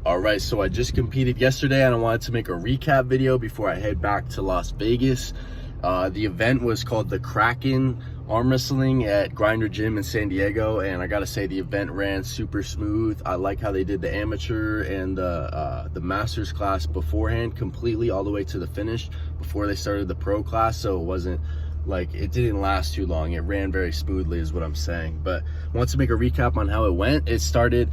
All right, so I just competed yesterday and I wanted to make a recap video before I head back to Las Vegas. The event was called the Kraken Arm Wrestling at Grinder Gym in San Diego, and I gotta say the event ran super smooth. I like how they did the amateur and the masters class beforehand, completely all the way to the finish before they started the pro class, so it wasn't like, it didn't last too long. It ran very smoothly is what I'm saying. But I want to make a recap on how it went. It started,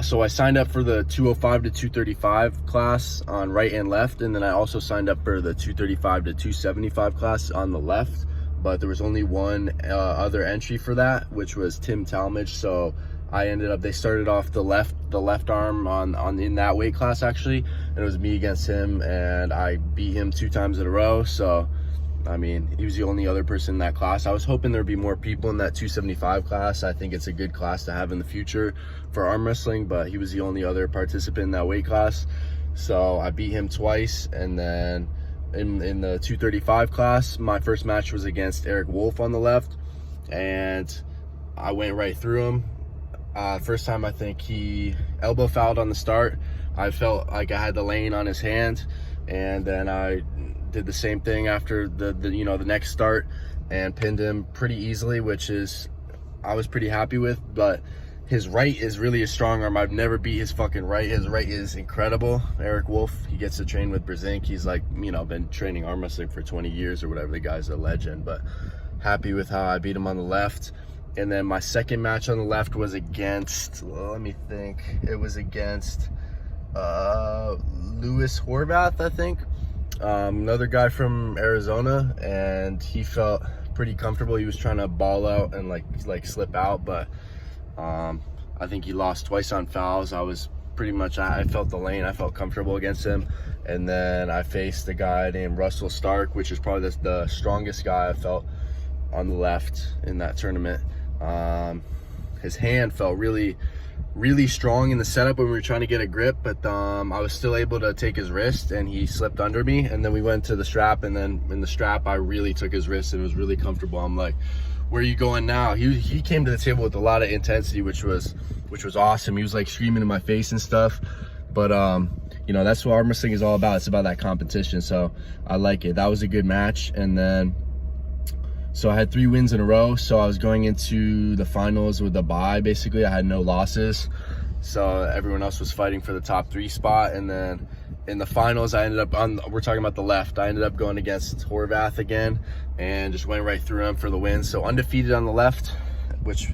so I signed up for the 205 to 235 class on right and left, and then I also signed up for the 235 to 275 class on the left, but there was only one other entry for that, which was Tim Talmadge. So I ended up, they started off the left arm on in that weight class actually, and it was me against him, and I beat him 2 times in a row. So I mean, he was the only other person in that class. I was hoping there'd be more people in that 275 class. I think it's a good class to have in the future for arm wrestling, but he was the only other participant in that weight class. So I beat him twice, and then in the 235 class, my first match was against Eric Wolf on the left, and I went right through him. First time, I think he elbow fouled on the start. I felt like I had the lane on his hand, and then I did the same thing after the next start and pinned him pretty easily, which is I was pretty happy with. But his right is really a strong arm. I've never beat his fucking right. His right is incredible. Eric Wolf, he gets to train with Brezink. He's like, been training arm wrestling for 20 years or whatever. The guy's a legend. But happy with how I beat him on the left. And then my second match on the left was against, let me think, it was against Lewis Horvath, I think. Another guy from Arizona, and he felt pretty comfortable. He was trying to ball out and like slip out, but I think he lost twice on fouls. I was pretty much, I felt the lane. I felt comfortable against him. And then I faced a guy named Russell Stark, which is probably the strongest guy I felt on the left in that tournament. His hand felt really strong in the setup when we were trying to get a grip, but I was still able to take his wrist, and he slipped under me, and then we went to the strap, and then in the strap I really took his wrist, and it was really comfortable. I'm like, where are you going now? He came to the table with a lot of intensity, which was awesome. He was like screaming in my face and stuff, but that's what arm wrestling is all about. It's about that competition, so I like it. That was a good match. And then so I had 3 wins in a row, so I was going into the finals with a bye. Basically, I had no losses, so everyone else was fighting for the top 3 spot. And then in the finals, I ended up we're talking about the left, I ended up going against Horvath again and just went right through him for the win. So undefeated on the left, which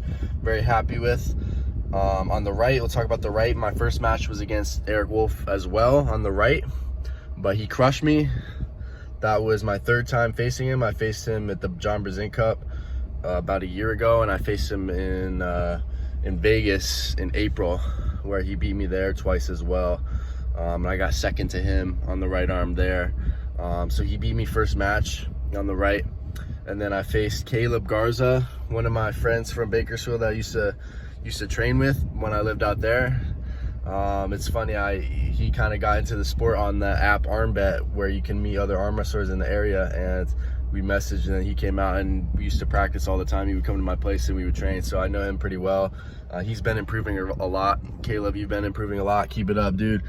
very happy with. On the right, we'll talk about the right. My first match was against Eric Wolf as well on the right, but he crushed me. That was my 3rd time facing him. I faced him at the John Brezink Cup about a year ago, and I faced him in Vegas in April, where he beat me there twice as well. And I got second to him on the right arm there. So he beat me first match on the right. And then I faced Caleb Garza, one of my friends from Bakersfield that I used to train with when I lived out there. It's funny, he kind of got into the sport on the app ArmBet, where you can meet other arm wrestlers in the area, and we messaged, and then he came out, and we used to practice all the time. He would come to my place and we would train, so I know him pretty well. He's been improving a lot. Caleb, you've been improving a lot. Keep it up, dude.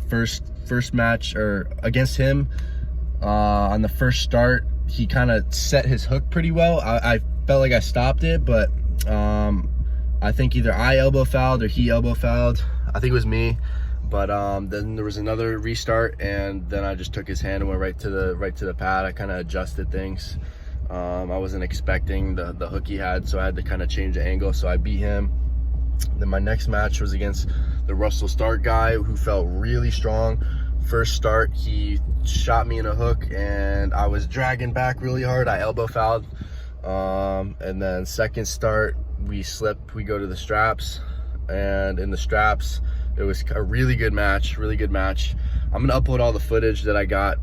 First match or against him, on the first start, he kind of set his hook pretty well. I felt like I stopped it, but I think either I elbow fouled or he elbow fouled. I think it was me. But then there was another restart, and then I just took his hand and went right to the pad. I kind of adjusted things. I wasn't expecting the hook he had, so I had to kind of change the angle. So I beat him. Then my next match was against the Russell Stark guy, who felt really strong. First start, he shot me in a hook, and I was dragging back really hard. I elbow fouled. And then second start, we slip, we go to the straps, and in the straps it was a really good match. I'm gonna upload all the footage that I got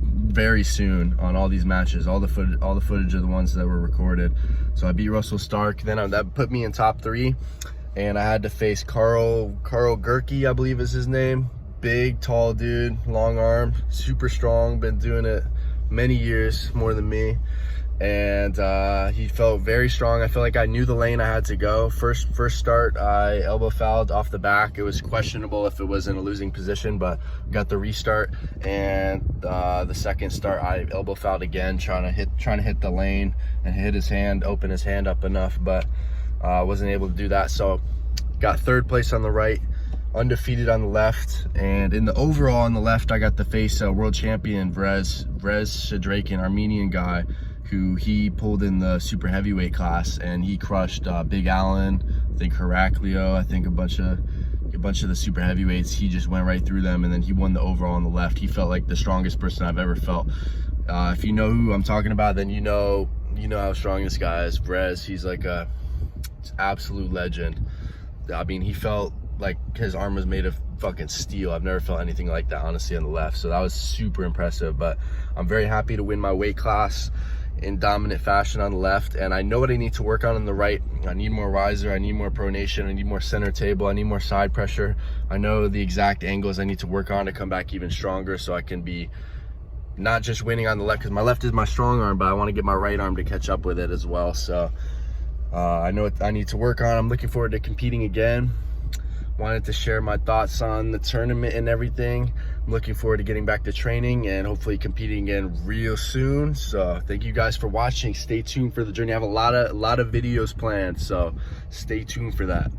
very soon on all these matches. All the footage of the ones that were recorded. So I beat Russell Stark. Then that put me in top 3, and I had to face Carl Gerke, I believe is his name. Big, tall dude, long arm, super strong, been doing it many years, more than me. and he felt very strong. I feel like I knew the lane I had to go. First start, I elbow fouled off the back. It was questionable if it was in a losing position, but got the restart. And the second start, I elbow fouled again, trying to hit the lane and hit his hand, open his hand up enough, but wasn't able to do that. So got third place on the right, undefeated on the left, and in the overall on the left, I got to face world champion Vrez Shadrakin, Armenian guy, who he pulled in the super heavyweight class, and he crushed Big Allen, I think Heraclio, I think a bunch of the super heavyweights. He just went right through them, and then he won the overall on the left. He felt like the strongest person I've ever felt. If you know who I'm talking about, then you know how strong this guy is. Vrez, he's like a absolute legend. I mean, he felt like his arm was made of fucking steel. I've never felt anything like that, honestly, on the left. So that was super impressive. But I'm very happy to win my weight class in dominant fashion on the left, and I know what I need to work on the right. I need more riser, I need more pronation, I need more center table, I need more side pressure. I know the exact angles I need to work on to come back even stronger, so I can be not just winning on the left, because my left is my strong arm, but I want to get my right arm to catch up with it as well. So I know what I need to work on. I'm looking forward to competing again. Wanted to share my thoughts on the tournament and everything. I'm looking forward to getting back to training and hopefully competing again real soon. So thank you guys for watching. Stay tuned for the journey. I have a lot of videos planned, so stay tuned for that.